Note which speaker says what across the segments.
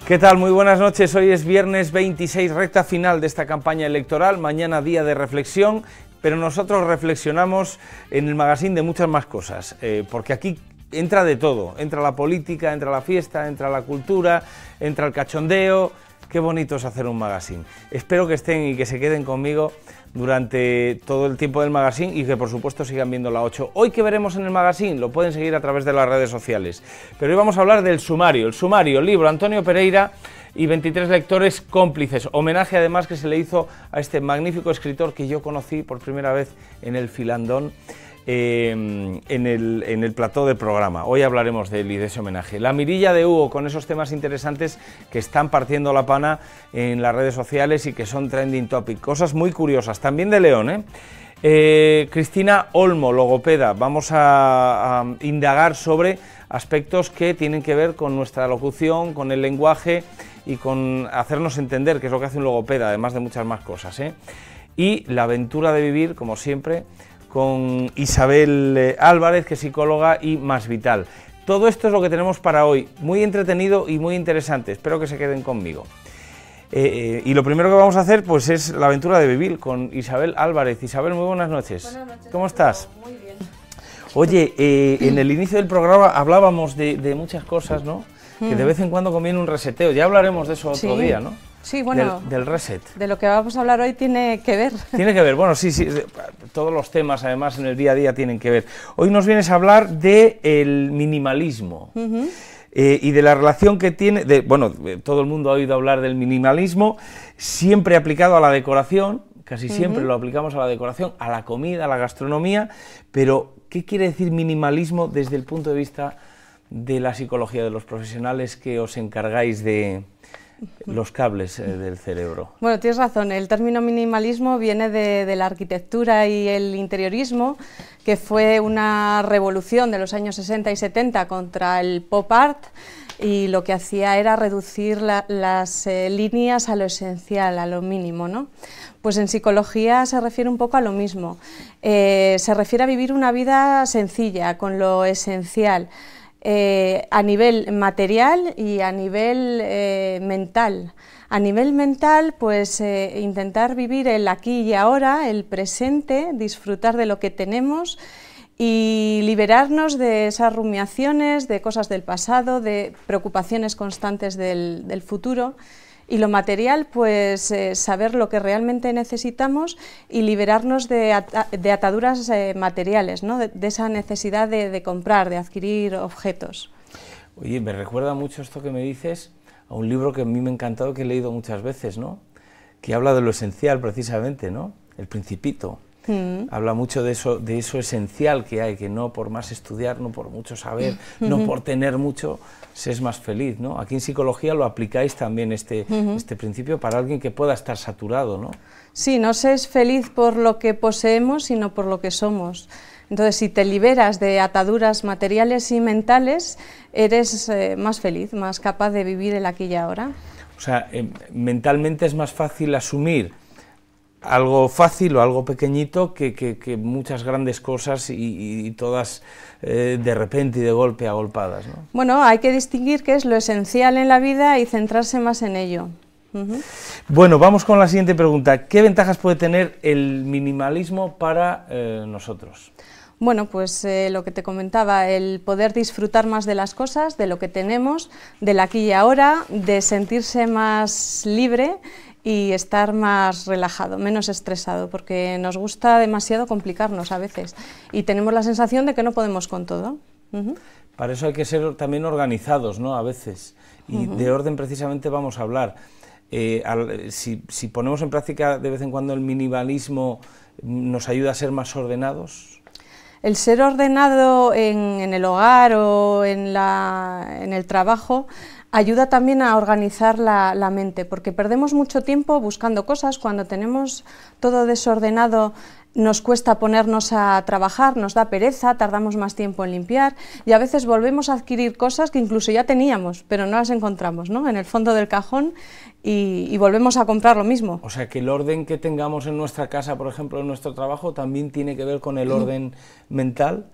Speaker 1: ¿Qué tal? Muy buenas noches. Hoy es viernes 26, recta final de esta campaña electoral. Mañana día de reflexión, pero nosotros reflexionamos en el magazine de muchas más cosas, porque aquí entra de todo. Entra la política, entra la fiesta, entra la cultura, entra el cachondeo. Qué bonito es hacer un magazine. Espero que estén y que se queden conmigo durante todo el tiempo del magazine y que por supuesto sigan viendo la 8. Hoy, ¿qué veremos en el magazine? Lo pueden seguir a través de las redes sociales. Pero hoy vamos a hablar del sumario. El sumario, libro Antonio Pereira y 23 lectores cómplices. Homenaje además que se le hizo a este magnífico escritor que yo conocí por primera vez en el Filandón, en el plató del programa. Hoy hablaremos de él y de ese homenaje. La mirilla de Hugo, con esos temas interesantes que están partiendo la pana en las redes sociales y que son trending topic. Cosas muy curiosas, también de León, Cristina Olmo, logopeda. Vamos a indagar sobre aspectos que tienen que ver con nuestra locución, con el lenguaje y con hacernos entender, que es lo que hace un logopeda, además de muchas más cosas, Y la aventura de vivir, como siempre, con Isabel Álvarez, que es psicóloga, y Más Vital. Todo esto es lo que tenemos para hoy, muy entretenido y muy interesante, espero que se queden conmigo. Y lo primero que vamos a hacer pues es la aventura de vivir con Isabel Álvarez. Isabel, muy buenas noches.
Speaker 2: Buenas noches.
Speaker 1: ¿Cómo estás?
Speaker 2: Muy bien.
Speaker 1: Oye, en el inicio del programa hablábamos de muchas cosas, ¿no? Que de vez en cuando conviene un reseteo, ya hablaremos de eso otro día, ¿no?
Speaker 2: Sí, bueno,
Speaker 1: del reset.
Speaker 2: De lo que vamos a hablar hoy tiene que ver.
Speaker 1: Tiene que ver, bueno, sí, todos los temas además en el día a día tienen que ver. Hoy nos vienes a hablar del minimalismo y de la relación que tiene, todo el mundo ha oído hablar del minimalismo, siempre aplicado a la decoración, casi siempre lo aplicamos a la decoración, a la comida, a la gastronomía, pero ¿qué quiere decir minimalismo desde el punto de vista de la psicología, de los profesionales que os encargáis de los cables del cerebro?
Speaker 2: Bueno, tienes razón, el término minimalismo viene de la arquitectura y el interiorismo, que fue una revolución de los años 60 y 70 contra el pop art, y lo que hacía era reducir las líneas a lo esencial, a lo mínimo, ¿no? Pues en psicología se refiere un poco a lo mismo, se refiere a vivir una vida sencilla, con lo esencial, a nivel material y a nivel mental. A nivel mental, pues intentar vivir el aquí y ahora, el presente, disfrutar de lo que tenemos y liberarnos de esas rumiaciones, de cosas del pasado, de preocupaciones constantes del futuro. Y lo material, pues saber lo que realmente necesitamos y liberarnos de ataduras materiales, ¿no? de esa necesidad de comprar, de adquirir objetos.
Speaker 1: Oye, me recuerda mucho esto que me dices a un libro que a mí me ha encantado, que he leído muchas veces, ¿no? Que habla de lo esencial precisamente, ¿no? El Principito. Habla mucho de eso esencial que hay, que no por más estudiar, no por mucho saber, no por tener mucho, se es más feliz, ¿no? Aquí en psicología lo aplicáis también este principio para alguien que pueda estar saturado, ¿no?
Speaker 2: Sí, no se es feliz por lo que poseemos, sino por lo que somos. Entonces, si te liberas de ataduras materiales y mentales, eres más feliz, más capaz de vivir el aquí y ahora.
Speaker 1: O sea, mentalmente es más fácil asumir algo fácil o algo pequeñito que muchas grandes cosas y todas de repente y de golpe agolpadas, ¿no?
Speaker 2: Bueno, hay que distinguir qué es lo esencial en la vida y centrarse más en ello.
Speaker 1: Bueno, vamos con la siguiente pregunta. ¿Qué ventajas puede tener el minimalismo para nosotros?
Speaker 2: Bueno, pues lo que te comentaba, el poder disfrutar más de las cosas, de lo que tenemos, del aquí y ahora, de sentirse más libre y estar más relajado, menos estresado, porque nos gusta demasiado complicarnos a veces y tenemos la sensación de que no podemos con todo.
Speaker 1: Para eso hay que ser también organizados, ¿no? A veces, y de orden precisamente vamos a hablar. Si ponemos en práctica de vez en cuando el minimalismo, ¿nos ayuda a ser más ordenados?
Speaker 2: El ser ordenado en el hogar o en el trabajo ayuda también a organizar la mente, porque perdemos mucho tiempo buscando cosas. Cuando tenemos todo desordenado nos cuesta ponernos a trabajar, nos da pereza, tardamos más tiempo en limpiar y a veces volvemos a adquirir cosas que incluso ya teníamos, pero no las encontramos, ¿no?, en el fondo del cajón y volvemos a comprar lo mismo.
Speaker 1: O sea que el orden que tengamos en nuestra casa, por ejemplo, en nuestro trabajo, también tiene que ver con el orden mental.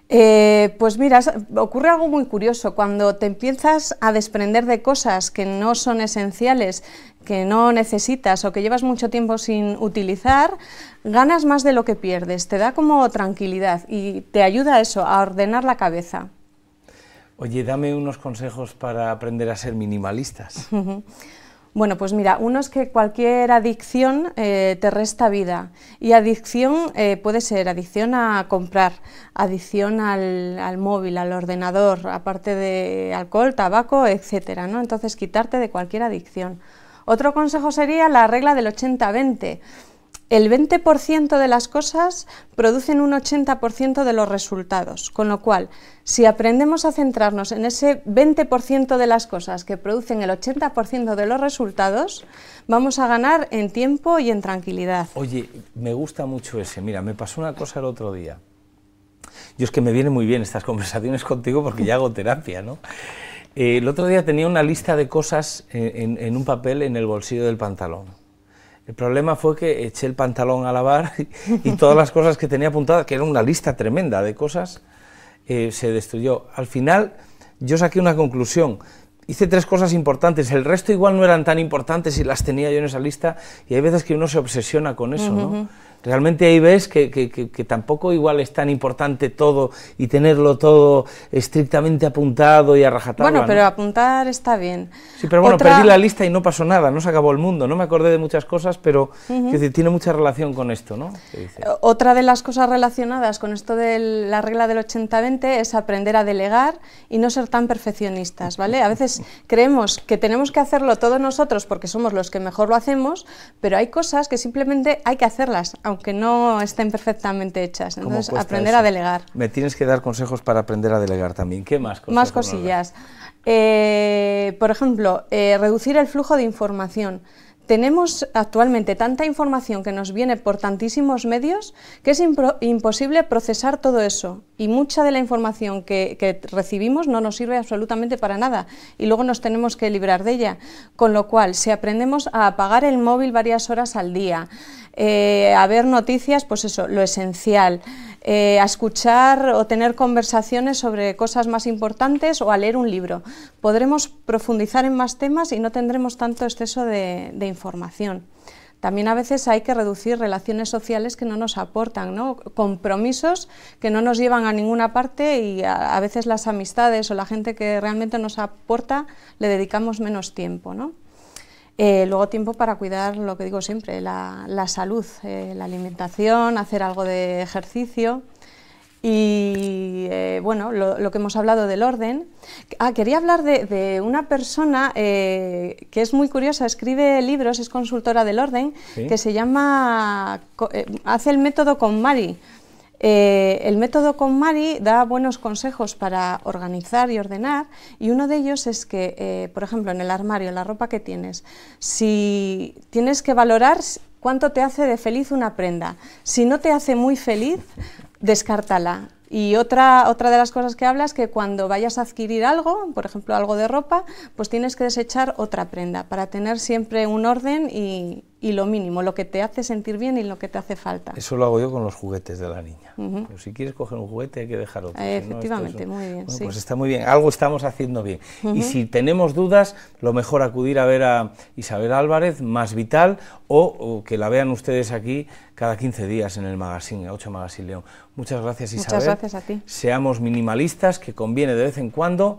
Speaker 2: Pues mira, ocurre algo muy curioso. Cuando te empiezas a desprender de cosas que no son esenciales, que no necesitas o que llevas mucho tiempo sin utilizar, ganas más de lo que pierdes, te da como tranquilidad y te ayuda a eso, a ordenar la cabeza.
Speaker 1: Oye, dame unos consejos para aprender a ser minimalistas.
Speaker 2: Bueno, pues mira, uno es que cualquier adicción te resta vida, y adicción puede ser adicción a comprar, adicción al móvil, al ordenador, aparte de alcohol, tabaco, etcétera, ¿no? Entonces, quitarte de cualquier adicción. Otro consejo sería la regla del 80-20. El 20% de las cosas producen un 80% de los resultados, con lo cual, si aprendemos a centrarnos en ese 20% de las cosas que producen el 80% de los resultados, vamos a ganar en tiempo y en tranquilidad.
Speaker 1: Oye, me gusta mucho ese. Mira, me pasó una cosa el otro día. Yo es que me vienen muy bien estas conversaciones contigo porque ya hago terapia, ¿no? El otro día tenía una lista de cosas en un papel en el bolsillo del pantalón. El problema fue que eché el pantalón a lavar y todas las cosas que tenía apuntadas, que era una lista tremenda de cosas, se destruyó. Al final yo saqué una conclusión, hice 3 cosas importantes, el resto igual no eran tan importantes y las tenía yo en esa lista, y hay veces que uno se obsesiona con eso, ¿no? Realmente ahí ves que tampoco igual es tan importante todo y tenerlo todo estrictamente apuntado y a rajatabla.
Speaker 2: Bueno, pero
Speaker 1: ¿no?
Speaker 2: Apuntar está bien.
Speaker 1: Sí, pero bueno, perdí la lista y no pasó nada, no se acabó el mundo, no me acordé de muchas cosas, pero es decir, tiene mucha relación con esto, ¿no?
Speaker 2: Otra de las cosas relacionadas con esto de la regla del 80-20 es aprender a delegar y no ser tan perfeccionistas, ¿vale? A veces creemos que tenemos que hacerlo todos nosotros porque somos los que mejor lo hacemos, pero hay cosas que simplemente hay que hacerlas, aunque no estén perfectamente hechas. Entonces, aprender a delegar.
Speaker 1: Me tienes que dar consejos para aprender a delegar también. ¿Qué más cosas?
Speaker 2: Más cosillas. Por ejemplo, reducir el flujo de información. Tenemos actualmente tanta información que nos viene por tantísimos medios que es imposible procesar todo eso, y mucha de la información que recibimos no nos sirve absolutamente para nada y luego nos tenemos que librar de ella, con lo cual si aprendemos a apagar el móvil varias horas al día, a ver noticias, pues eso, lo esencial, a escuchar o tener conversaciones sobre cosas más importantes o a leer un libro, podremos profundizar en más temas y no tendremos tanto exceso de información. También a veces hay que reducir relaciones sociales que no nos aportan, ¿no? Compromisos que no nos llevan a ninguna parte, y a veces las amistades o la gente que realmente nos aporta le dedicamos menos tiempo, ¿no? Luego tiempo para cuidar, lo que digo siempre, la salud, la alimentación, hacer algo de ejercicio. Y bueno, lo que hemos hablado del orden. Quería hablar de una persona que es muy curiosa, escribe libros, es consultora del orden, ¿sí? Que se llama, hace el método KonMari. El método KonMari da buenos consejos para organizar y ordenar, y uno de ellos es que, por ejemplo, en el armario, la ropa que tienes, si tienes que valorar cuánto te hace de feliz una prenda. Si no te hace muy feliz, descártala. Y otra de las cosas que habla es que cuando vayas a adquirir algo, por ejemplo algo de ropa, pues tienes que desechar otra prenda para tener siempre un orden y lo mínimo, lo que te hace sentir bien y lo que te hace falta.
Speaker 1: Eso lo hago yo con los juguetes de la niña. Pero si quieres coger un juguete hay que dejar otro.
Speaker 2: Efectivamente,
Speaker 1: si no,
Speaker 2: muy bien.
Speaker 1: Bueno,
Speaker 2: sí.
Speaker 1: Pues está muy bien, algo estamos haciendo bien. Y si tenemos dudas, lo mejor acudir a ver a Isabel Álvarez, Más Vital, o que la vean ustedes aquí cada 15 días en el magazine, 8 Magazine León. Muchas gracias, Isabel.
Speaker 2: Muchas gracias a ti.
Speaker 1: Seamos minimalistas, que conviene de vez en cuando.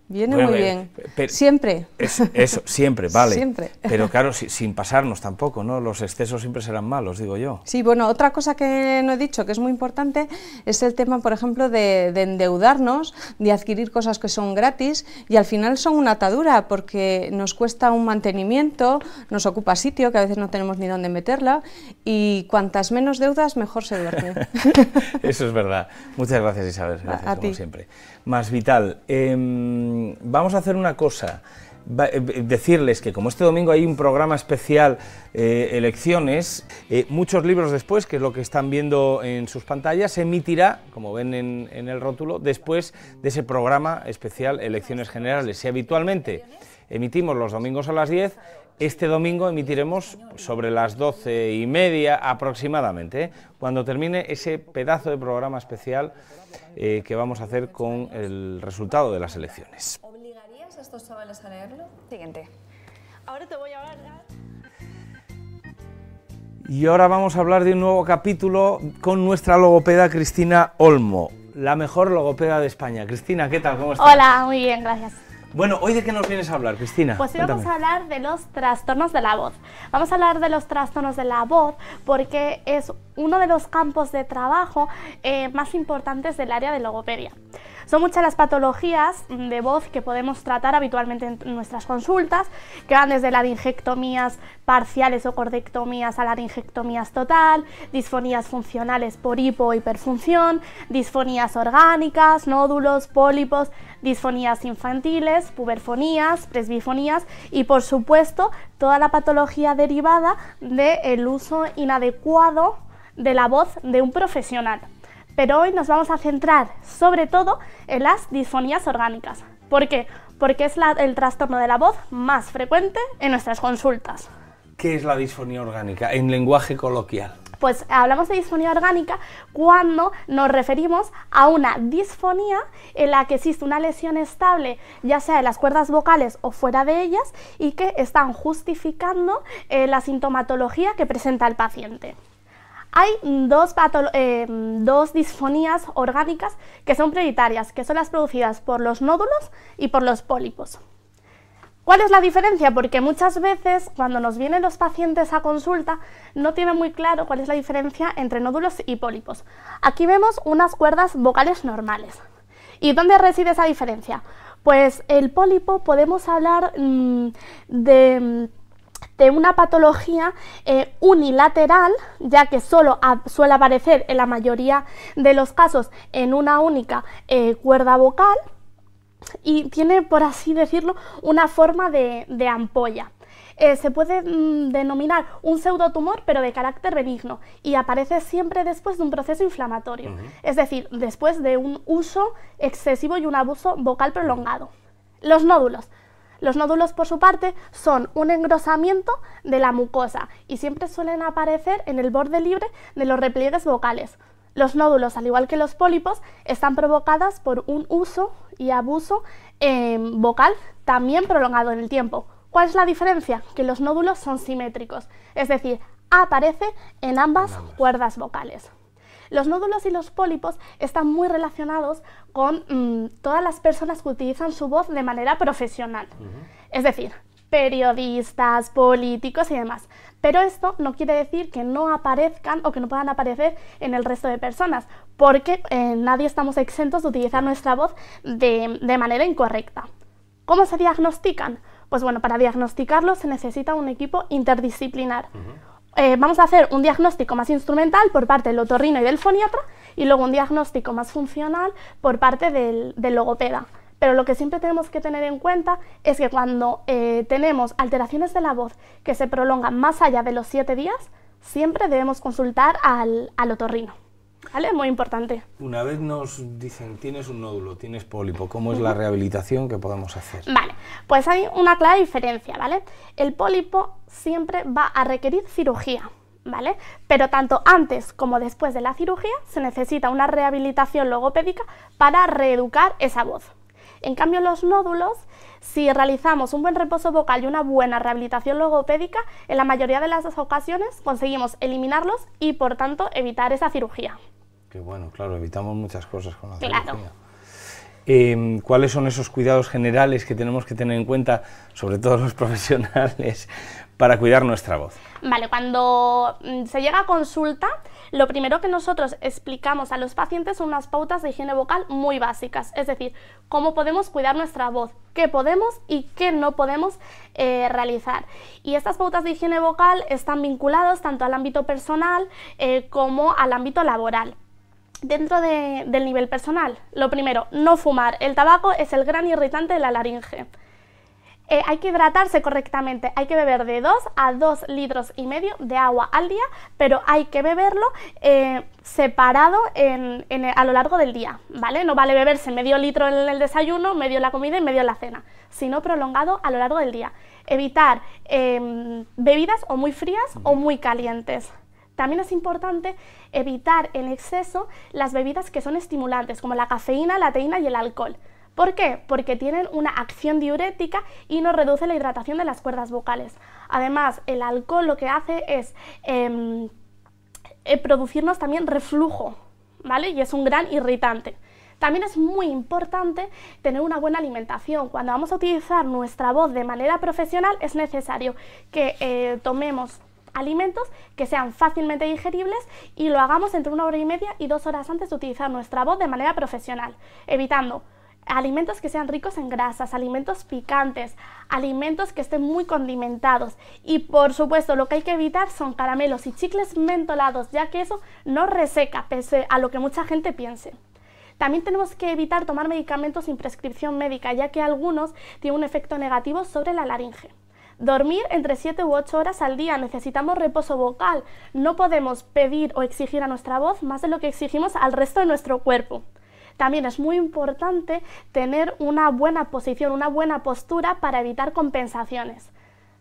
Speaker 2: Viene muy bien. Siempre.
Speaker 1: Eso, siempre, vale.
Speaker 2: Siempre.
Speaker 1: Pero claro, sin pasarnos tampoco, ¿no? Los excesos siempre serán malos, digo yo.
Speaker 2: Sí, bueno, otra cosa que no he dicho, que es muy importante, es el tema, por ejemplo, de endeudarnos, de adquirir cosas que son gratis y al final son una atadura porque nos cuesta un mantenimiento, nos ocupa sitio, que a veces no tenemos ni dónde meterla, y cuantas menos deudas, mejor se duerme.
Speaker 1: Eso es verdad. Muchas gracias, Isabel. Gracias, como siempre. Más Vital. Vamos a hacer una cosa, decirles que como este domingo hay un programa especial, elecciones, muchos libros después, que es lo que están viendo en sus pantallas, se emitirá, como ven en el rótulo, después de ese programa especial Elecciones Generales. Si habitualmente emitimos los domingos a las 10, Este domingo emitiremos sobre las 12:30 aproximadamente, cuando termine ese pedazo de programa especial que vamos a hacer con el resultado de las elecciones.
Speaker 3: ¿Obligarías a estos chavales a leerlo?
Speaker 4: Siguiente. Ahora te voy a hablar.
Speaker 1: Y ahora vamos a hablar de un nuevo capítulo con nuestra logopeda Cristina Olmo, la mejor logopeda de España. Cristina, ¿qué tal? ¿Cómo estás?
Speaker 5: Hola, muy bien, gracias.
Speaker 1: Bueno, ¿hoy de qué nos vienes a hablar, Cristina?
Speaker 5: Pues hoy
Speaker 1: Cuéntame.
Speaker 5: vamos a hablar de los trastornos de la voz. Vamos a hablar de los trastornos de la voz porque es uno de los campos de trabajo más importantes del área de logopedia. Son muchas las patologías de voz que podemos tratar habitualmente en nuestras consultas, que van desde laringectomías parciales o cordectomías a laringectomías total, disfonías funcionales por hipo o hiperfunción, disfonías orgánicas, nódulos, pólipos, disfonías infantiles, puberfonías, presbifonías y, por supuesto, toda la patología derivada del uso inadecuado de la voz de un profesional. Pero hoy nos vamos a centrar sobre todo en las disfonías orgánicas. ¿Por qué? Porque es el trastorno de la voz más frecuente en nuestras consultas.
Speaker 1: ¿Qué es la disfonía orgánica en lenguaje coloquial?
Speaker 5: Pues hablamos de disfonía orgánica cuando nos referimos a una disfonía en la que existe una lesión estable, ya sea en las cuerdas vocales o fuera de ellas, y que están justificando la sintomatología que presenta el paciente. Hay dos disfonías orgánicas que son prioritarias, que son las producidas por los nódulos y por los pólipos. ¿Cuál es la diferencia? Porque muchas veces cuando nos vienen los pacientes a consulta no tienen muy claro cuál es la diferencia entre nódulos y pólipos. Aquí vemos unas cuerdas vocales normales. ¿Y dónde reside esa diferencia? Pues el pólipo podemos hablar de una patología unilateral, ya que solo suele aparecer en la mayoría de los casos en una única cuerda vocal y tiene, por así decirlo, una forma de ampolla. Se puede denominar un pseudotumor, pero de carácter benigno, y aparece siempre después de un proceso inflamatorio, es decir, después de un uso excesivo y un abuso vocal prolongado. Los nódulos. Los nódulos, por su parte, son un engrosamiento de la mucosa y siempre suelen aparecer en el borde libre de los repliegues vocales. Los nódulos, al igual que los pólipos, están provocadas por un uso y abuso vocal también prolongado en el tiempo. ¿Cuál es la diferencia? Que los nódulos son simétricos, es decir, aparece en ambas cuerdas vocales. Los nódulos y los pólipos están muy relacionados con todas las personas que utilizan su voz de manera profesional, es decir, periodistas, políticos y demás. Pero esto no quiere decir que no aparezcan o que no puedan aparecer en el resto de personas, porque nadie estamos exentos de utilizar nuestra voz de manera incorrecta. ¿Cómo se diagnostican? Pues bueno, para diagnosticarlo se necesita un equipo interdisciplinar. Vamos a hacer un diagnóstico más instrumental por parte del otorrino y del foniatra y luego un diagnóstico más funcional por parte del logopeda. Pero lo que siempre tenemos que tener en cuenta es que cuando tenemos alteraciones de la voz que se prolongan más allá de los 7 días, siempre debemos consultar al otorrino. ¿Vale? Muy importante.
Speaker 1: Una vez nos dicen, tienes un nódulo, tienes pólipo, ¿cómo es la rehabilitación que podemos hacer?
Speaker 5: Vale, pues hay una clara diferencia, ¿vale? El pólipo siempre va a requerir cirugía, ¿vale? Pero tanto antes como después de la cirugía se necesita una rehabilitación logopédica para reeducar esa voz. En cambio, los nódulos, si realizamos un buen reposo vocal y una buena rehabilitación logopédica, en la mayoría de las ocasiones conseguimos eliminarlos y, por tanto, evitar esa cirugía.
Speaker 1: Qué bueno, claro, evitamos muchas cosas con la
Speaker 5: Claro.
Speaker 1: cirugía. ¿Cuáles son esos cuidados generales que tenemos que tener en cuenta, sobre todo los profesionales, para cuidar nuestra voz?
Speaker 5: Vale, cuando se llega a consulta, lo primero que nosotros explicamos a los pacientes son unas pautas de higiene vocal muy básicas, es decir, cómo podemos cuidar nuestra voz, qué podemos y qué no podemos realizar. Y estas pautas de higiene vocal están vinculadas tanto al ámbito personal como al ámbito laboral. Dentro del nivel personal, lo primero, no fumar. El tabaco es el gran irritante de la laringe. Hay que hidratarse correctamente, hay que beber de 2 a 2,5 litros de agua al día, pero hay que beberlo separado a lo largo del día, ¿vale? No vale beberse medio litro en el desayuno, medio en la comida y medio en la cena, sino prolongado a lo largo del día. Evitar bebidas o muy frías o muy calientes. También es importante evitar en exceso las bebidas que son estimulantes, como la cafeína, la teína y el alcohol. ¿Por qué? Porque tienen una acción diurética y nos reduce la hidratación de las cuerdas vocales. Además, el alcohol lo que hace es producirnos también reflujo, ¿vale? Y es un gran irritante. También es muy importante tener una buena alimentación. Cuando vamos a utilizar nuestra voz de manera profesional es necesario que tomemos alimentos que sean fácilmente digeribles y lo hagamos entre 1 hora y media y 2 horas antes de utilizar nuestra voz de manera profesional, evitando alimentos que sean ricos en grasas, alimentos picantes, alimentos que estén muy condimentados y por supuesto lo que hay que evitar son caramelos y chicles mentolados, ya que eso nos reseca, pese a lo que mucha gente piense. También tenemos que evitar tomar medicamentos sin prescripción médica, ya que algunos tienen un efecto negativo sobre la laringe. Dormir entre 7 u 8 horas al día, necesitamos reposo vocal, no podemos pedir o exigir a nuestra voz más de lo que exigimos al resto de nuestro cuerpo. También es muy importante tener una buena posición, una buena postura para evitar compensaciones.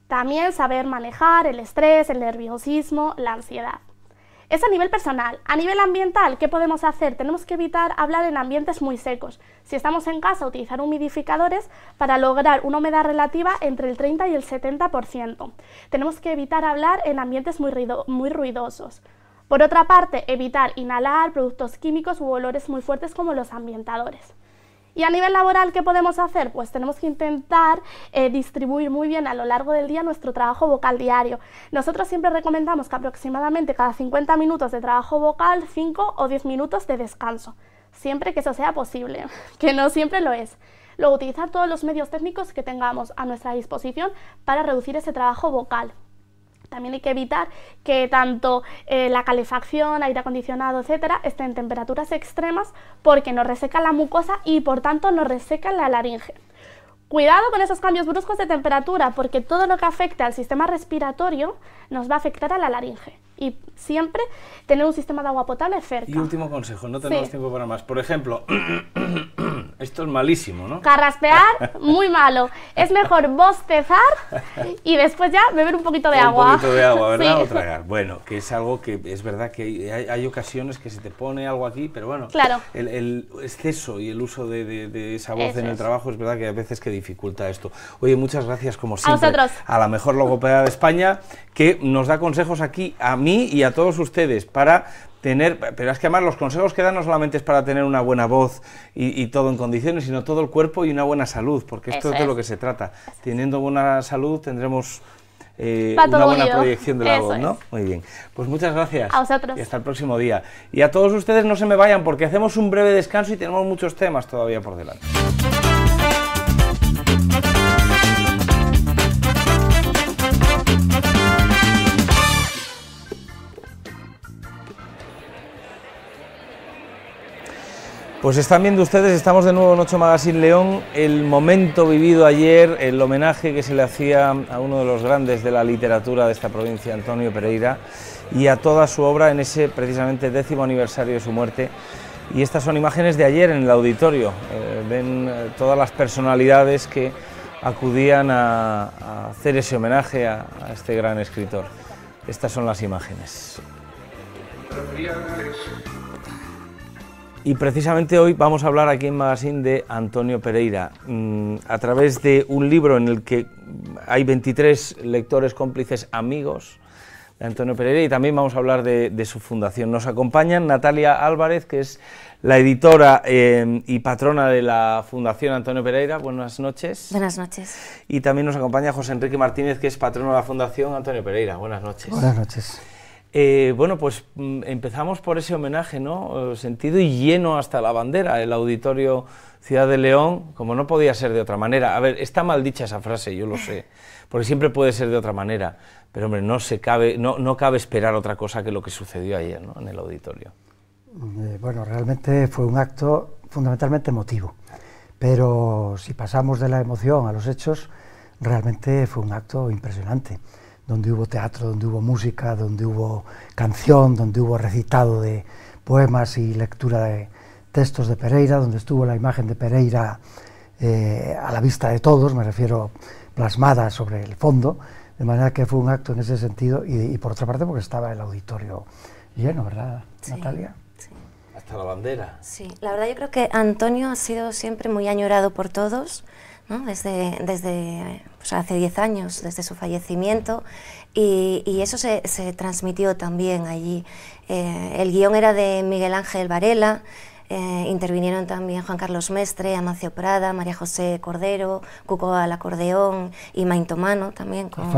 Speaker 5: También saber manejar el estrés, el nerviosismo, la ansiedad. Es a nivel personal. A nivel ambiental, ¿qué podemos hacer? Tenemos que evitar hablar en ambientes muy secos. Si estamos en casa, utilizar humidificadores para lograr una humedad relativa entre el 30 y el 70%. Tenemos que evitar hablar en ambientes muy ruidosos. Por otra parte, evitar inhalar productos químicos u olores muy fuertes como los ambientadores. Y a nivel laboral, ¿qué podemos hacer? Pues tenemos que intentar distribuir muy bien a lo largo del día nuestro trabajo vocal diario. Nosotros siempre recomendamos que aproximadamente cada 50 minutos de trabajo vocal, 5 o 10 minutos de descanso, siempre que eso sea posible, que no siempre lo es. Luego, utilizar todos los medios técnicos que tengamos a nuestra disposición para reducir ese trabajo vocal. También hay que evitar que tanto la calefacción, aire acondicionado, etcétera, estén en temperaturas extremas porque nos reseca la mucosa y por tanto nos reseca la laringe. Cuidado con esos cambios bruscos de temperatura porque todo lo que afecte al sistema respiratorio nos va a afectar a la laringe. Y siempre tener un sistema de agua potable cerca.
Speaker 1: Y último consejo, no tenemos tiempo para más. Por ejemplo, esto es malísimo, ¿no?
Speaker 5: Carraspear, muy malo. Es mejor bostezar y después ya beber un poquito de agua.
Speaker 1: Un poquito de agua, ¿verdad?
Speaker 5: Sí.
Speaker 1: O tragar. Bueno, que es algo que es verdad que hay ocasiones que se te pone algo aquí, pero bueno,
Speaker 5: claro.
Speaker 1: el exceso y el uso de esa voz
Speaker 5: Eso
Speaker 1: en el
Speaker 5: es.
Speaker 1: trabajo es verdad que a veces que dificulta esto. Oye, muchas gracias como siempre
Speaker 5: A vosotros.
Speaker 1: a la mejor logopeda de España, que nos da consejos aquí a mí y a todos ustedes para tener, pero es que además los consejos que dan no solamente es para tener una buena voz y todo en condiciones, sino todo el cuerpo y una buena salud, porque esto es de lo que se trata. Teniendo buena salud tendremos una buena
Speaker 5: unido.
Speaker 1: proyección de la
Speaker 5: Eso
Speaker 1: voz, ¿no?
Speaker 5: es.
Speaker 1: Muy bien. Pues muchas gracias.
Speaker 5: A vosotros.
Speaker 1: Y hasta el próximo día. Y a todos ustedes no se me vayan porque hacemos un breve descanso y tenemos muchos temas todavía por delante. Pues están viendo ustedes, estamos de nuevo en 8 Magazine León, el momento vivido ayer, el homenaje que se le hacía a uno de los grandes de la literatura de esta provincia, Antonio Pereira, y a toda su obra en ese precisamente 10º aniversario de su muerte. Y estas son imágenes de ayer en el auditorio, ven todas las personalidades que acudían a hacer ese homenaje a este gran escritor. Estas son las imágenes. Y precisamente hoy vamos a hablar aquí en Magazine de Antonio Pereira, a través de un libro en el que hay 23 lectores cómplices amigos de Antonio Pereira, y también vamos a hablar de su fundación. Nos acompañan Natalia Álvarez, que es la editora y patrona de la Fundación Antonio Pereira. Buenas noches.
Speaker 6: Buenas noches.
Speaker 1: Y también nos acompaña José Enrique Martínez, que es patrono de la Fundación Antonio Pereira. Buenas noches.
Speaker 7: Buenas noches.
Speaker 1: Bueno, pues empezamos por ese homenaje, ¿no? Sentido y lleno hasta la bandera, el Auditorio Ciudad de León, como no podía ser de otra manera. A ver, está mal dicha esa frase, yo lo sé, porque siempre puede ser de otra manera, pero hombre, no cabe esperar otra cosa que lo que sucedió ayer, ¿no? En el auditorio.
Speaker 7: Bueno, realmente fue un acto fundamentalmente emotivo, pero si pasamos de la emoción a los hechos, realmente fue un acto impresionante, donde hubo teatro, donde hubo música, donde hubo canción, donde hubo recitado de poemas y lectura de textos de Pereira, donde estuvo la imagen de Pereira a la vista de todos, me refiero plasmada sobre el fondo, de manera que fue un acto en ese sentido, y por otra parte porque estaba el auditorio lleno, ¿verdad, Natalia?
Speaker 6: Sí.
Speaker 1: Hasta la bandera.
Speaker 6: Sí, la verdad yo creo que Antonio ha sido siempre muy añorado por todos, ¿no? Desde pues hace 10 años, desde su fallecimiento, y eso se transmitió también allí. El guión era de Miguel Ángel Varela. Intervinieron también Juan Carlos Mestre, Amancio Prada, María José Cordero, Cuco al acordeón y Mainto Mano también con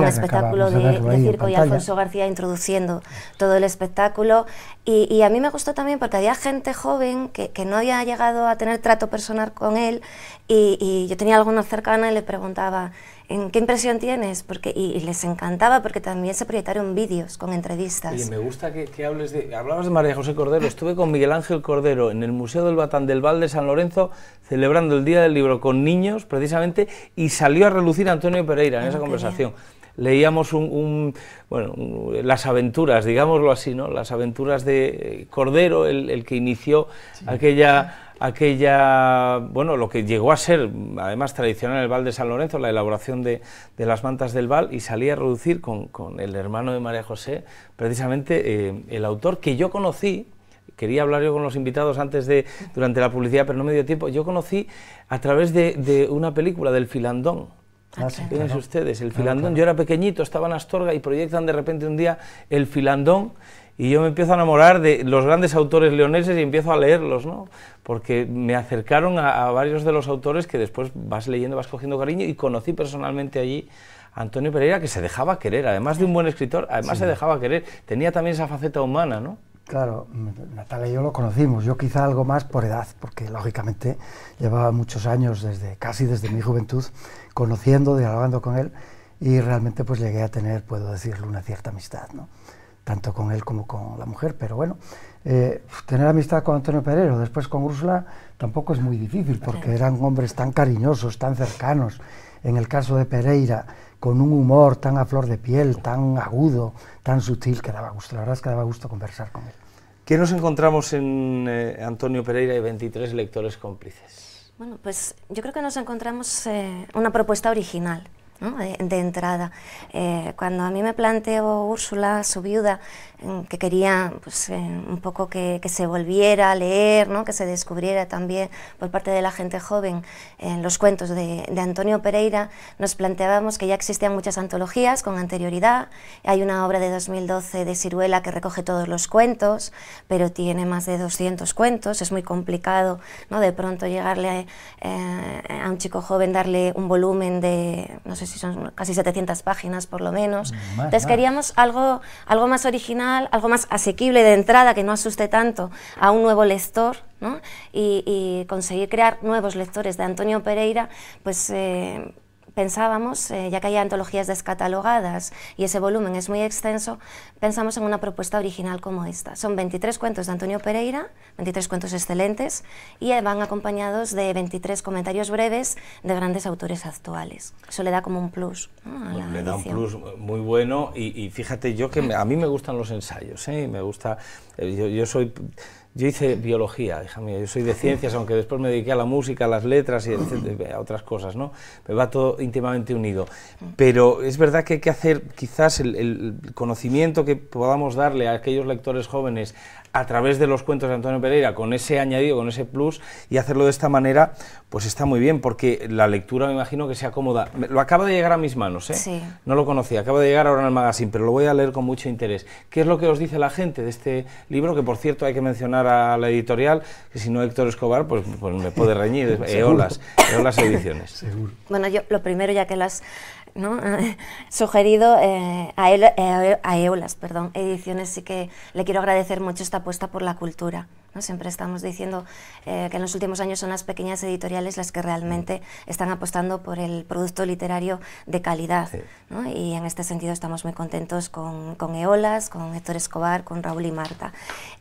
Speaker 6: espectáculo de circo, y Alfonso García introduciendo todo el espectáculo. Y a mí me gustó también porque había gente joven que no había llegado a tener trato personal con él, y yo tenía alguna cercana y le preguntaba ¿en qué impresión tienes? Y les encantaba porque también se proyectaron vídeos con entrevistas.
Speaker 1: Oye, me gusta que hables de... Hablabas de María José Cordero. Estuve con Miguel Ángel Cordero en el Museo del Batán del Val de San Lorenzo celebrando el Día del Libro con niños, precisamente, y salió a relucir Antonio Pereira en esa conversación. Leíamos las aventuras, digámoslo así, ¿no? Las aventuras de Cordero, el que inició lo que llegó a ser, además, tradicional en el Val de San Lorenzo, la elaboración de las mantas del Val, y salía a reducir con el hermano de María José, precisamente el autor que yo conocí. Quería hablar yo con los invitados durante la publicidad, pero no me dio tiempo. Yo conocí a través de una película del Filandón. Fíjense ustedes, el Filandón. Yo era pequeñito, estaba en Astorga y proyectan de repente un día el Filandón, y yo me empiezo a enamorar de los grandes autores leoneses y empiezo a leerlos, ¿no? Porque me acercaron a varios de los autores que después vas leyendo, vas cogiendo cariño, y conocí personalmente allí a Antonio Pereira, que se dejaba querer, además de un buen escritor, además se dejaba querer, tenía también esa faceta humana, ¿no?
Speaker 7: Claro, Natalia y yo lo conocimos, yo quizá algo más por edad, porque lógicamente llevaba muchos años, casi desde mi juventud, conociendo, dialogando con él, y realmente pues llegué a tener, puedo decirlo, una cierta amistad, ¿no? Tanto con él como con la mujer, pero bueno, tener amistad con Antonio Pereira, después con Úrsula, tampoco es muy difícil, porque eran hombres tan cariñosos, tan cercanos, en el caso de Pereira, con un humor tan a flor de piel, tan agudo, tan sutil, que daba gusto, la verdad es que daba gusto conversar con él.
Speaker 1: ¿Qué nos encontramos en Antonio Pereira y 23 lectores cómplices?
Speaker 6: Bueno, pues yo creo que nos encontramos una propuesta original, ¿no? de entrada. Cuando a mí me planteó Úrsula, su viuda, que quería pues, un poco que se volviera a leer, ¿no? Que se descubriera también por parte de la gente joven los cuentos de Antonio Pereira, nos planteábamos que ya existían muchas antologías con anterioridad. Hay una obra de 2012 de Siruela que recoge todos los cuentos, pero tiene más de 200 cuentos, es muy complicado, ¿no? De pronto llegarle a un chico joven, darle un volumen de, no sé si son casi 700 páginas por lo menos. Entonces queríamos algo más original, algo más asequible de entrada, que no asuste tanto a un nuevo lector, ¿no? Y conseguir crear nuevos lectores de Antonio Pereira, pues pensábamos, ya que hay antologías descatalogadas y ese volumen es muy extenso, pensamos en una propuesta original como esta. Son 23 cuentos de Antonio Pereira, 23 cuentos excelentes, y van acompañados de 23 comentarios breves de grandes autores actuales. Eso le da como un plus, ¿no? a la
Speaker 1: Le da un
Speaker 6: edición.
Speaker 1: plus muy bueno, y fíjate, a mí me gustan los ensayos, me gusta, yo hice biología, hija mía, yo soy de ciencias, aunque después me dediqué a la música, a las letras y a otras cosas, ¿no? Me va todo íntimamente unido. Pero es verdad que hay que hacer quizás el conocimiento que podamos darle a aquellos lectores jóvenes a través de los cuentos de Antonio Pereira, con ese añadido, con ese plus, y hacerlo de esta manera, pues está muy bien, porque la lectura me imagino que sea cómoda. Lo acaba de llegar a mis manos,
Speaker 6: Sí.
Speaker 1: No lo conocía, acaba de llegar ahora en el magazine, pero lo voy a leer con mucho interés. ¿Qué es lo que os dice la gente de este libro? Que por cierto hay que mencionar a la editorial, que si no Héctor Escobar, pues me puede reñir, Eolas Ediciones.
Speaker 7: Seguro.
Speaker 6: Bueno, yo lo primero, ya que lo has, ¿no? sugerido, a Eolas Ediciones, sí que le quiero agradecer mucho esta apuesta por la cultura, ¿no? Siempre estamos diciendo que en los últimos años son las pequeñas editoriales las que realmente están apostando por el producto literario de calidad,
Speaker 1: Sí.
Speaker 6: ¿no? Y en este sentido estamos muy contentos con Eolas, con Héctor Escobar, con Raúl y Marta.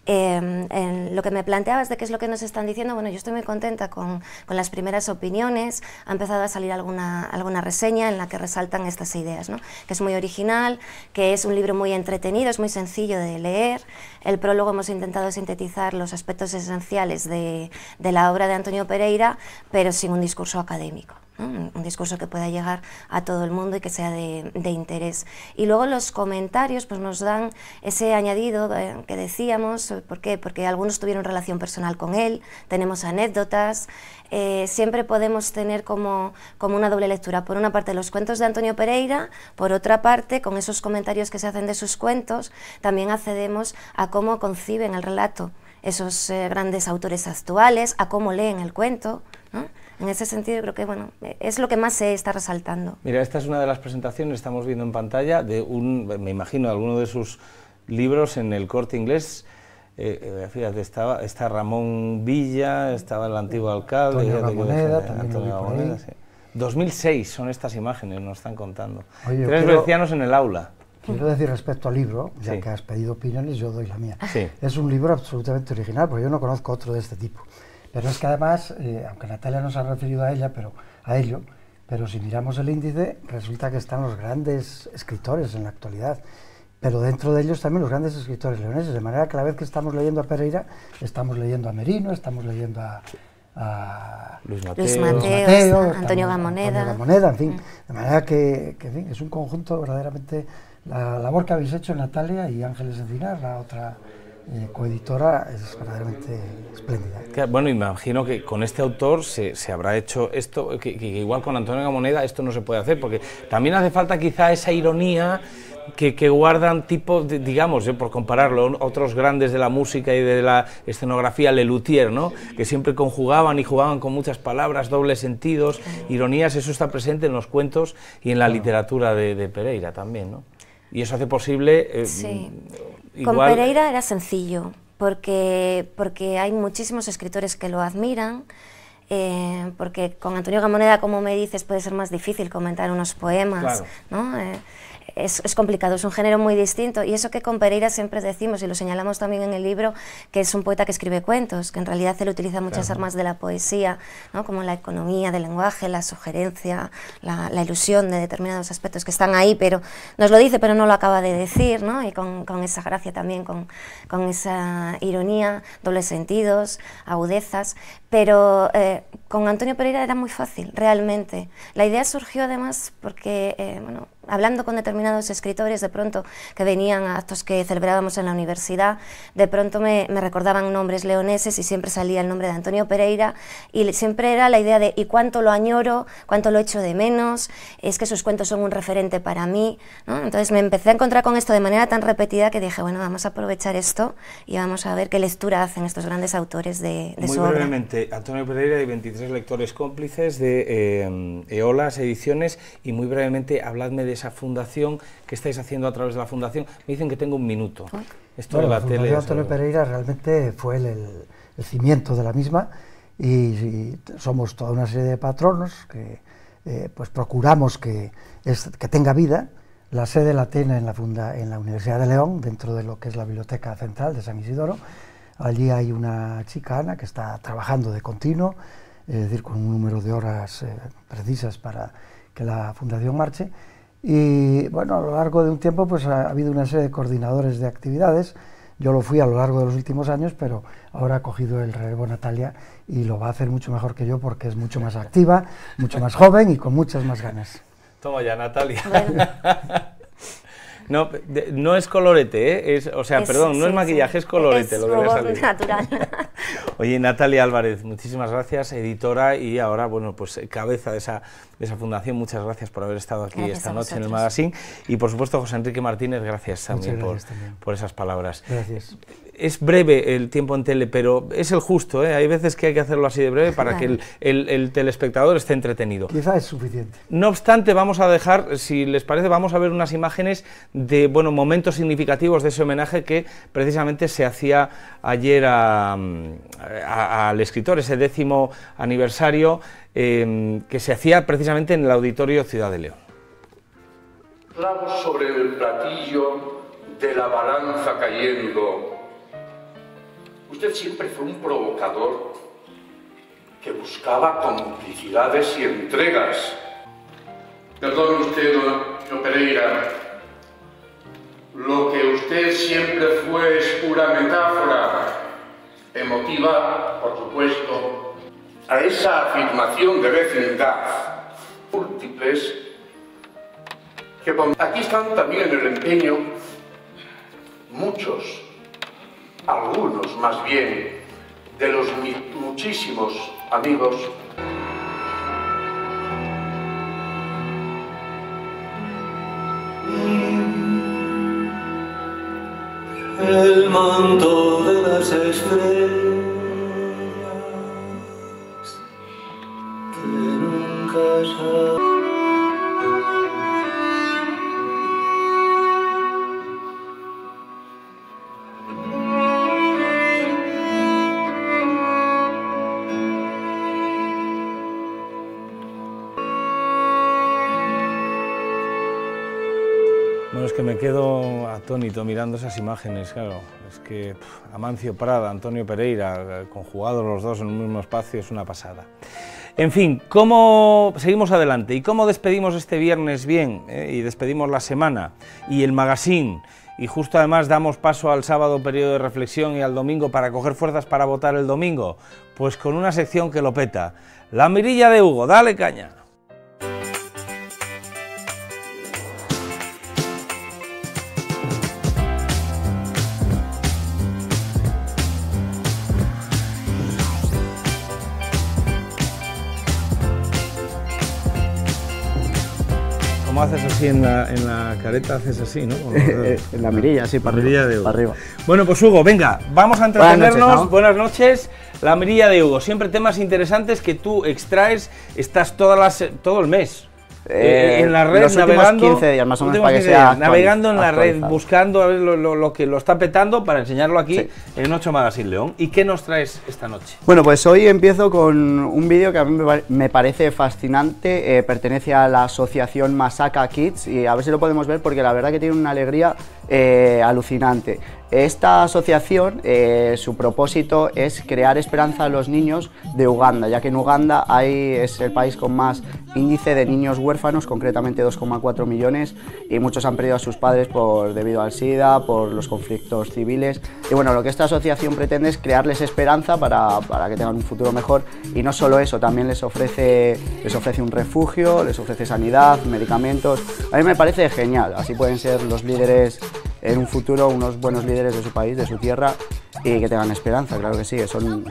Speaker 6: Lo que me planteabas de qué es lo que nos están diciendo, bueno, yo estoy muy contenta con las primeras opiniones. Ha empezado a salir alguna reseña en la que resaltan estas ideas, ¿no? Que es muy original, que es un libro muy entretenido, es muy sencillo de leer. El prólogo hemos intentado sintetizar los aspectos esenciales de la obra de Antonio Pereira, pero sin un discurso académico, ¿no? Un discurso que pueda llegar a todo el mundo y que sea de interés. Y luego los comentarios pues nos dan ese añadido que decíamos. ¿Por qué? Porque algunos tuvieron relación personal con él, tenemos anécdotas, siempre podemos tener como una doble lectura. Por una parte los cuentos de Antonio Pereira, por otra parte con esos comentarios que se hacen de sus cuentos también accedemos a cómo conciben el relato esos grandes autores actuales, a cómo leen el cuento, ¿no? En ese sentido creo que bueno, es lo que más se está resaltando.
Speaker 1: Mira, esta es una de las presentaciones, estamos viendo en pantalla, de me imagino, alguno de sus libros en el Corte Inglés. Fíjate, está Ramón Villa, estaba el antiguo alcalde,
Speaker 7: Antonio Gamoneda,
Speaker 1: sí. 2006 son estas imágenes, nos están contando.
Speaker 7: Oye,
Speaker 1: 3 bercianos en el aula.
Speaker 7: Quiero decir respecto al libro, ya
Speaker 1: sí,
Speaker 7: que has pedido opiniones, yo doy la mía.
Speaker 1: Sí.
Speaker 7: Es un libro absolutamente original, porque yo no conozco otro de este tipo. Pero es que además, aunque Natalia nos ha referido a ello, pero si miramos el índice, resulta que están los grandes escritores en la actualidad. Pero dentro de ellos también los grandes escritores leoneses, de manera que a la vez que estamos leyendo a Pereira, estamos leyendo a Merino, estamos leyendo a
Speaker 1: Luis
Speaker 6: Mateo, Antonio Gamoneda,
Speaker 7: en fin, de manera que en fin, es un conjunto verdaderamente. La labor que habéis hecho, Natalia y Ángeles Encinar, la otra coeditora, es verdaderamente espléndida.
Speaker 1: Bueno, imagino que con este autor se habrá hecho esto, que igual con Antonio Gamoneda esto no se puede hacer, porque también hace falta quizá esa ironía que guardan digamos, por compararlo, otros grandes de la música y de la escenografía, Lelutier, ¿no? Que siempre conjugaban y jugaban con muchas palabras, dobles sentidos, ironías, eso está presente en los cuentos y en la literatura de Pereira también, ¿no? Y eso hace posible...
Speaker 6: sí.
Speaker 1: Igual...
Speaker 6: Con Pereira era sencillo, porque hay muchísimos escritores que lo admiran, porque con Antonio Gamoneda, como me dices, puede ser más difícil comentar unos poemas, claro, ¿no? Es complicado, es un género muy distinto, y eso que con Pereira siempre decimos, y lo señalamos también en el libro, que es un poeta que escribe cuentos, que en realidad él utiliza muchas armas de la poesía, ¿no? Como la economía del lenguaje, la sugerencia, la ilusión de determinados aspectos que están ahí, pero nos lo dice, pero no lo acaba de decir, ¿no? Y con esa gracia también, con esa ironía, dobles sentidos, agudezas, pero con Antonio Pereira era muy fácil, realmente. La idea surgió además porque, bueno, hablando con determinados escritores de pronto que venían a actos que celebrábamos en la universidad, de pronto me recordaban nombres leoneses y siempre salía el nombre de Antonio Pereira y siempre era la idea de ¿y cuánto lo añoro? ¿Cuánto lo echo de menos? Es que sus cuentos son un referente para mí, ¿no? Entonces me empecé a encontrar con esto de manera tan repetida que dije, bueno, vamos a aprovechar esto y vamos a ver qué lectura hacen estos grandes autores de su obra.
Speaker 1: Muy brevemente, Antonio Pereira y 23 lectores cómplices de Eolas Ediciones, y muy brevemente habladme de esa fundación que estáis haciendo a través de la fundación. Me dicen que tengo un minuto. Esto
Speaker 7: bueno,
Speaker 1: de la tele.
Speaker 7: Antonio Pereira realmente fue el cimiento de la misma, y somos toda una serie de patronos que pues procuramos que tenga vida. La sede la tiene en la Universidad de León, dentro de lo que es la Biblioteca Central de San Isidoro. Allí hay una chica, Ana, que está trabajando de continuo, es decir, con un número de horas precisas para que la fundación marche. Y bueno, a lo largo de un tiempo pues ha habido una serie de coordinadores de actividades. Yo lo fui a lo largo de los últimos años, pero ahora ha cogido el relevo Natalia y lo va a hacer mucho mejor que yo, porque es mucho más activa, mucho más joven y con muchas más ganas.
Speaker 1: Toma ya, Natalia. Bueno. No es colorete, ¿eh? No es maquillaje, es colorete.
Speaker 6: Es
Speaker 1: lo que le ha salido.
Speaker 6: Natural.
Speaker 1: Oye, Natalia Álvarez, muchísimas gracias, editora y ahora, bueno, pues cabeza de esa fundación. Muchas gracias por haber estado aquí esta noche en el Magazine. Y por supuesto, José Enrique Martínez, gracias también por esas palabras.
Speaker 7: Gracias.
Speaker 1: Es breve el tiempo en tele, pero es el justo, ¿eh? Hay veces que hay que hacerlo así de breve para que el telespectador esté entretenido.
Speaker 7: Quizá es suficiente.
Speaker 1: No obstante, vamos a dejar, si les parece, vamos a ver unas imágenes de, bueno, momentos significativos de ese homenaje que precisamente se hacía ayer al escritor, ese 10º aniversario que se hacía precisamente en el Auditorio Ciudad de León.
Speaker 8: Clavos sobre el platillo de la balanza cayendo. Usted siempre fue un provocador que buscaba complicidades y entregas. Perdone usted, don Pereira, lo que usted siempre fue es pura metáfora, emotiva, por supuesto, a esa afirmación de vecindad múltiples, que aquí están también en el empeño muchos, algunos más bien, de los muchísimos amigos
Speaker 9: el manto de las estrellas que nunca saben.
Speaker 1: Bueno, es que me quedo atónito mirando esas imágenes, claro. Es que Amancio Prada, Antonio Pereira, conjugados los dos en un mismo espacio, es una pasada. En fin, ¿cómo seguimos adelante? ¿Y cómo despedimos este viernes bien? Y despedimos la semana y el magazine. Y justo además damos paso al sábado, periodo de reflexión, y al domingo para coger fuerzas para votar el domingo. Pues con una sección que lo peta. La mirilla de Hugo, dale caña. ¿Cómo haces así en la careta? Haces así, ¿no?
Speaker 10: En la mirilla, sí, para
Speaker 1: mirilla
Speaker 10: arriba,
Speaker 1: de Hugo.
Speaker 10: para arriba.
Speaker 1: Bueno, pues Hugo, venga, vamos a entretenernos.
Speaker 10: Buenas noches,
Speaker 1: La mirilla de Hugo. Siempre temas interesantes que tú extraes, estás todo el mes. En la red,
Speaker 10: los
Speaker 1: navegando,
Speaker 10: 15 días más o menos, para que sea
Speaker 1: navegando en la red,
Speaker 10: actualizado.
Speaker 1: buscando a ver lo que lo está petando para enseñarlo aquí
Speaker 10: Sí.
Speaker 1: en 8 Magazine León. ¿Y qué nos traes esta noche?
Speaker 10: Bueno, pues hoy empiezo con un vídeo que a mí me parece fascinante, pertenece a la asociación Masaka Kids y a ver si lo podemos ver porque la verdad que tiene una alegría alucinante. Esta asociación, su propósito es crear esperanza a los niños de Uganda, ya que en Uganda es el país con más índice de niños huérfanos, concretamente 2,4 millones, y muchos han perdido a sus padres debido al SIDA, por los conflictos civiles. Y bueno, lo que esta asociación pretende es crearles esperanza para que tengan un futuro mejor, y no solo eso, también les ofrece un refugio, les ofrece sanidad, medicamentos. A mí me parece genial, así pueden ser los líderes en un futuro, unos buenos líderes de su país, de su tierra, y que tengan esperanza, claro que sí,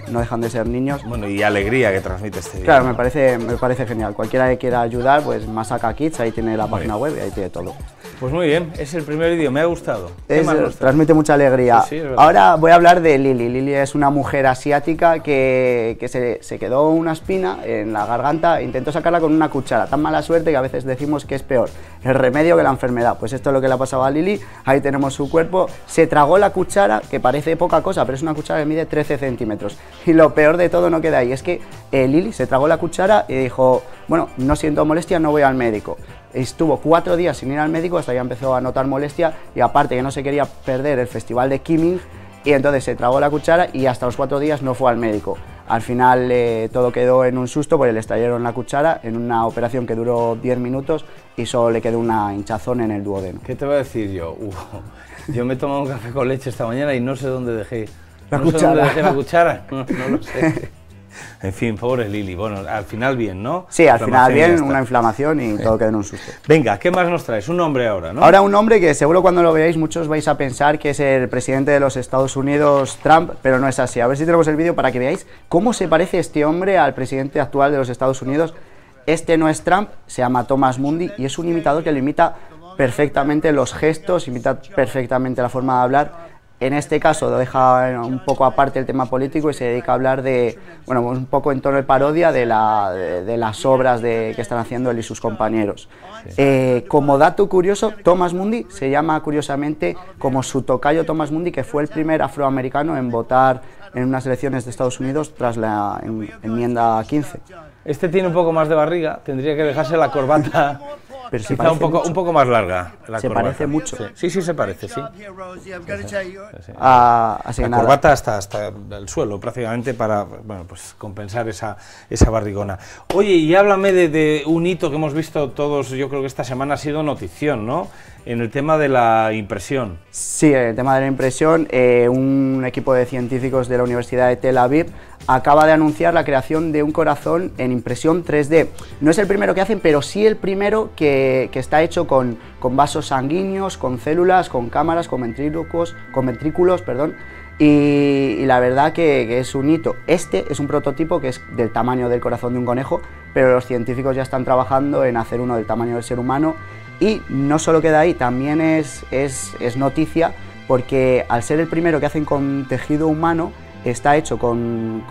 Speaker 10: no dejan de ser niños.
Speaker 1: Bueno, y alegría que transmite este vídeo.
Speaker 10: Claro, me parece genial. Cualquiera que quiera ayudar, pues Masaka Kids, ahí tiene la página web y ahí tiene todo.
Speaker 1: Pues muy bien, es el primer vídeo, me ha gustado. ¿Qué más nos traes?
Speaker 10: Transmite mucha alegría.
Speaker 1: Sí, es verdad.
Speaker 10: Ahora voy a hablar de Lili. Lili es una mujer asiática que se quedó una espina en la garganta, intentó sacarla con una cuchara. Tan mala suerte que a veces decimos que es peor el remedio que la enfermedad. Pues esto es lo que le ha pasado a Lili. Ahí tenemos su cuerpo. Se tragó la cuchara, que parece poca cosa, pero es una cuchara que mide 13 centímetros. Y lo peor de todo no queda ahí, es que Lili se tragó la cuchara y dijo, bueno, no siento molestia, no voy al médico. Estuvo 4 días sin ir al médico, hasta ya empezó a notar molestia, y aparte que no se quería perder el festival de Kunming, y entonces se tragó la cuchara y hasta los 4 días no fue al médico. Al final todo quedó en un susto porque le estrellaron la cuchara en una operación que duró 10 minutos y solo le quedó una hinchazón en el duodeno.
Speaker 1: ¿Qué te voy a decir yo? Yo me he tomado un café con leche esta mañana y no sé dónde dejé
Speaker 10: la
Speaker 1: cuchara.
Speaker 10: Sé dónde
Speaker 1: dejé la cuchara, no lo sé. En fin, pobre Lili. Bueno, al final bien, ¿no?
Speaker 10: Sí, al final bien, una inflamación y todo quedó en un susto.
Speaker 1: Venga, ¿qué más nos traes? Un nombre ahora, ¿no?
Speaker 10: Ahora un nombre que seguro cuando lo veáis muchos vais a pensar que es el presidente de los Estados Unidos, Trump, pero no es así. A ver si tenemos el vídeo para que veáis cómo se parece este hombre al presidente actual de los Estados Unidos. Este no es Trump, se llama Thomas Mundi y es un imitador que lo imita perfectamente los gestos, imita perfectamente la forma de hablar. En este caso lo deja un poco aparte el tema político y se dedica a hablar de, bueno, un poco en tono de parodia de las obras que están haciendo él y sus compañeros. Sí. Como dato curioso, Thomas Mundi se llama curiosamente como su tocayo Thomas Mundi, que fue el primer afroamericano en votar en unas elecciones de Estados Unidos tras la enmienda 15.
Speaker 1: Este tiene un poco más de barriga, tendría que dejarse la corbata pero quizá un poco más larga.
Speaker 10: Se parece mucho.
Speaker 1: Sí, se parece, sí.
Speaker 10: La
Speaker 1: corbata hasta el suelo prácticamente para pues compensar esa barrigona. Oye, y háblame de un hito que hemos visto todos, yo creo que esta semana ha sido notición, ¿no? En el tema de la impresión.
Speaker 10: Sí, en el tema de la impresión, un equipo de científicos de la Universidad de Tel Aviv acaba de anunciar la creación de un corazón en impresión 3D. No es el primero que hacen, pero sí el primero que está hecho con vasos sanguíneos, con células, con cámaras, con ventrículos, perdón. Y la verdad que es un hito. Este es un prototipo que es del tamaño del corazón de un conejo, pero los científicos ya están trabajando en hacer uno del tamaño del ser humano. Y no solo queda ahí, también es noticia porque al ser el primero que hacen con tejido humano, está hecho con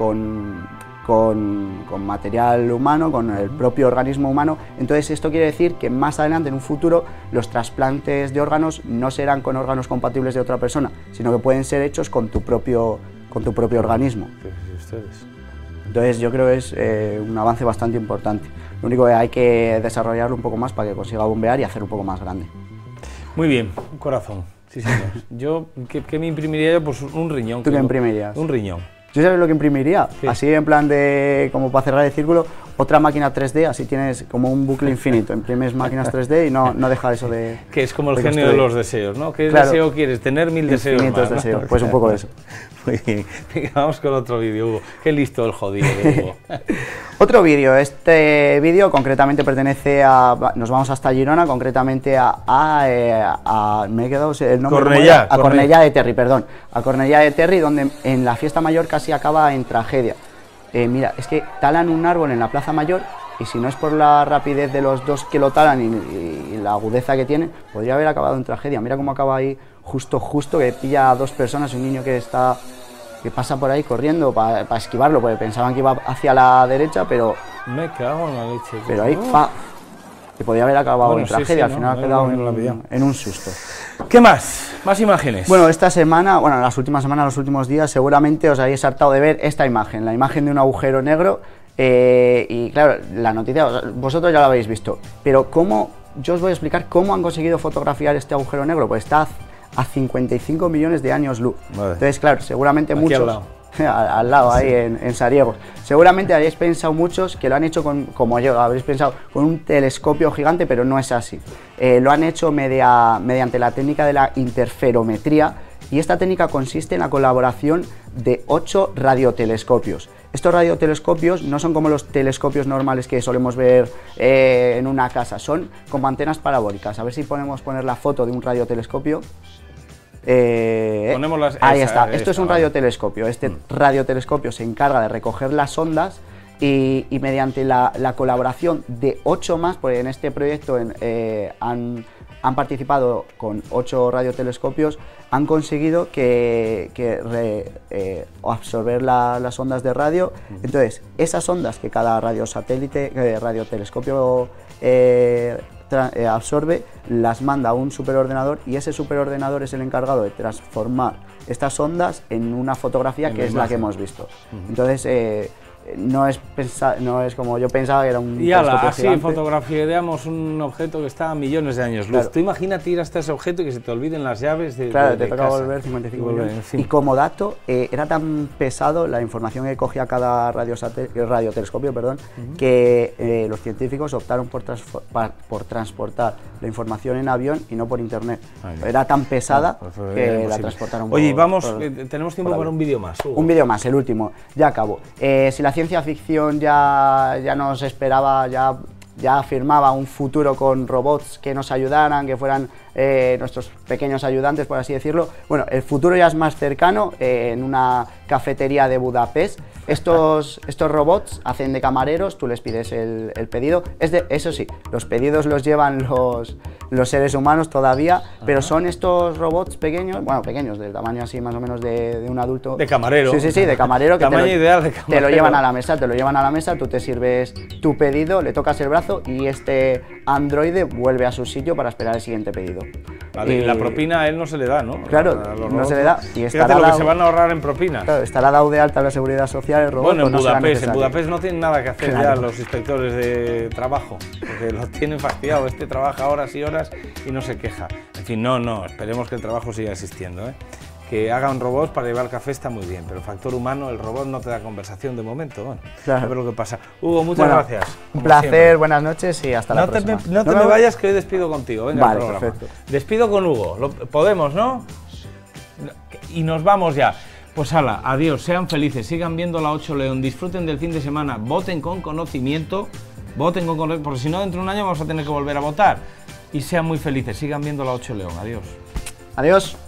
Speaker 10: material humano, con el propio organismo humano. Entonces esto quiere decir que más adelante, en un futuro, los trasplantes de órganos no serán con órganos compatibles de otra persona, sino que pueden ser hechos con tu propio organismo. Entonces yo creo que es un avance bastante importante. Lo único que hay que desarrollarlo un poco más para que consiga bombear y hacer un poco más grande.
Speaker 1: Muy bien, un corazón. Sí, señor. Yo, ¿qué me imprimiría yo? Pues un riñón.
Speaker 10: ¿Tú qué imprimirías?
Speaker 1: Un riñón.
Speaker 10: ¿Tú sabes lo que imprimiría?
Speaker 1: ¿Qué?
Speaker 10: Así en plan de, como para cerrar el círculo, otra máquina 3D, así tienes como un bucle infinito. Imprimes máquinas 3D y no deja eso de...
Speaker 1: Que es como el genio de los deseos, ¿no? ¿Qué deseo quieres? Tener 1000 deseos más,
Speaker 10: infinitos deseos, ¿no? Pues un poco de eso.
Speaker 1: Muy bien. Venga, vamos con otro vídeo, Hugo. Qué listo el jodido de Hugo.
Speaker 10: Otro vídeo. Este vídeo concretamente pertenece a... Nos vamos hasta Girona, concretamente me he quedado el nombre...
Speaker 1: Cornellà.
Speaker 10: A Cornellà de Terri, perdón. A Cornellà de Terri, donde en la fiesta mayor casi acaba en tragedia. Mira, es que talan un árbol en la Plaza Mayor y si no es por la rapidez de los dos que lo talan y la agudeza que tiene, podría haber acabado en tragedia. Mira cómo acaba ahí justo, que pilla a dos personas, un niño que pasa por ahí corriendo para esquivarlo, porque pensaban que iba hacia la derecha, pero...
Speaker 1: Me cago en la leche.
Speaker 10: Pero ahí, que podía haber acabado en tragedia, al final ha quedado en un susto.
Speaker 1: ¿Qué más? Más imágenes.
Speaker 10: Bueno, esta semana, las últimas semanas, los últimos días, seguramente os habéis hartado de ver esta imagen, la imagen de un agujero negro, y claro, la noticia, vosotros ya la habéis visto, pero yo os voy a explicar cómo han conseguido fotografiar este agujero negro, pues está a 55 millones de años luz. Vale. Entonces, claro, seguramente
Speaker 1: aquí
Speaker 10: muchos... al lado, ahí en Sariegos. Seguramente habéis pensado muchos que lo han hecho como yo, habréis pensado, con un telescopio gigante, pero no es así. Lo han hecho mediante la técnica de la interferometría, y esta técnica consiste en la colaboración de 8 radiotelescopios. Estos radiotelescopios no son como los telescopios normales que solemos ver en una casa, son como antenas parabólicas. A ver si podemos poner la foto de un radiotelescopio. Ahí está, esto es un radiotelescopio. Este radiotelescopio se encarga de recoger las ondas y mediante la colaboración de 8 más, porque en este proyecto han participado con 8 radiotelescopios, han conseguido absorber las ondas de radio. Entonces, esas ondas que cada radiotelescopio absorbe, las manda a un superordenador, y ese superordenador es el encargado de transformar estas ondas en una fotografía que es la que hemos visto. Entonces, no es como yo pensaba que era un telescopio
Speaker 1: así
Speaker 10: gigante.
Speaker 1: fotografiaríamos un objeto que está a millones de años luz.
Speaker 10: Claro.
Speaker 1: Tú imagínate ir hasta ese objeto y que se te olviden las llaves de
Speaker 10: Claro,
Speaker 1: de
Speaker 10: te toca
Speaker 1: casa.
Speaker 10: volver 55 millones.
Speaker 1: En fin.
Speaker 10: Y como dato, era tan pesado la información que cogía cada radiotelescopio, que los científicos optaron por transportar la información en avión y no por internet. Era tan pesada que la transportaron por...
Speaker 1: Oye, tenemos tiempo para un vídeo más. Hugo.
Speaker 10: Un vídeo más, el último, ya acabo. Si la ciencia ficción ya nos esperaba, ya afirmaba un futuro con robots que nos ayudaran, que fueran nuestros pequeños ayudantes, por así decirlo. Bueno, el futuro ya es más cercano. En una cafetería de Budapest, estos robots hacen de camareros, tú les pides el pedido. Eso sí, los pedidos los llevan los seres humanos todavía, pero son estos robots pequeños, pequeños, del tamaño así más o menos de un adulto.
Speaker 1: De camarero.
Speaker 10: Sí, de camarero.
Speaker 1: Tamaño ideal de camarero.
Speaker 10: Te lo llevan a la mesa, tú te sirves tu pedido, le tocas el brazo y este androide vuelve a su sitio para esperar el siguiente pedido.
Speaker 1: Vale, y la propina a él no se le da, ¿no?
Speaker 10: Claro, no se le da. Y
Speaker 1: fíjate lo que se van a ahorrar en propinas.
Speaker 10: Claro, estará dado de alta la seguridad social, el robot.
Speaker 1: Bueno, en Budapest no tienen nada que hacer ya los inspectores de trabajo, porque lo tienen fastidiado. Este trabaja horas y horas y no se queja. En fin, no, esperemos que el trabajo siga existiendo, ¿eh? Que hagan robots para llevar café está muy bien, pero el factor humano, el robot no te da conversación de momento. Bueno, a ver lo que pasa. Hugo, muchas gracias.
Speaker 10: Un placer, siempre. Buenas noches y hasta la próxima.
Speaker 1: No te me vayas, que hoy despido contigo. Venga,
Speaker 10: vale, perfecto.
Speaker 1: Despido con Hugo. Podemos, ¿no? Y nos vamos ya. Pues hala, adiós, sean felices, sigan viendo la 8 León, disfruten del fin de semana, voten con conocimiento, porque si no dentro de un año vamos a tener que volver a votar. Y sean muy felices, sigan viendo la 8 León, adiós.
Speaker 10: Adiós.